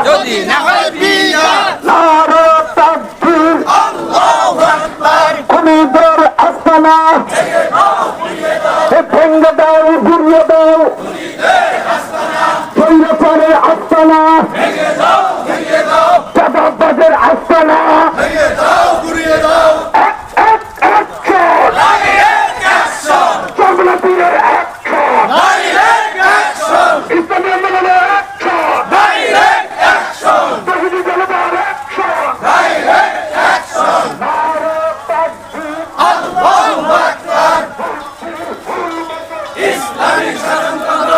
যদি না হয় বিচার নারে তাকবীর আল্লাহু আকবার খুনিদের আস্তানা ভেঙে দাও গুড়িয়ে দাও স্বৈরাচারের আস্তানা চাঁদাবাজের আস্তানা চন্দ্রপীরের অ্যাকশন ইসলামী আন্দোলনের অ্যাকশন তৌহিদি জনতার অ্যাকশন নারে তাকবীর আল্লাহু আকবার ইসলামী শাসনতন্ত্র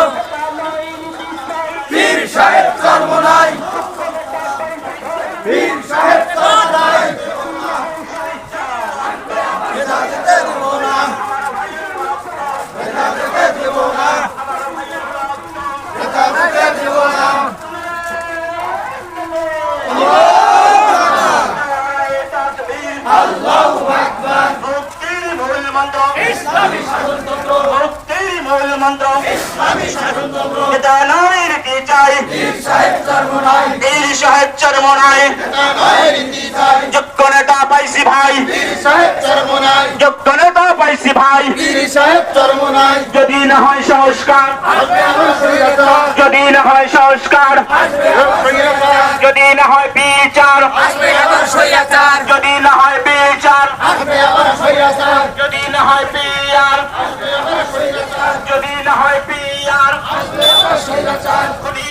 পীর সাহেব চরমনাই পীর সাহেব চরমনাই বেদাতে দেব না বেদাতে দেব না বেদাতে দেব না আল্লাহু আকবার মুক্তির মূল মন্ত্র ইসলামী শাসনতন্ত্র মুক্তির মূল মন্ত্র ইসলামী শাসনতন্ত্র এটা নয় কি চাই পীর সাহেব চরমনাই পীর সাহেব চরমনাই এটা নয় রীতি চাই যোগ্য নেতা পাইছি ভাই পীর সাহেব চরমনাই যোগ্য নেতা পাইছি ভাই পীর সাহেব চরমনাই যদি না হয় সংস্কার আসবে আমার স্বৈরাচার যদি না হয় সংস্কার আসবে আমার স্বৈরাচার যদি না হয় বিচার আসবে আমার স্বৈরাচার যদি না হয় বিচার আসবে আমার স্বৈরাচার যদি না হয় পিয়ার আসবে আমার স্বৈরাচার যদি না হয় পিয়ার আসবে আমার স্বৈরাচার খুনি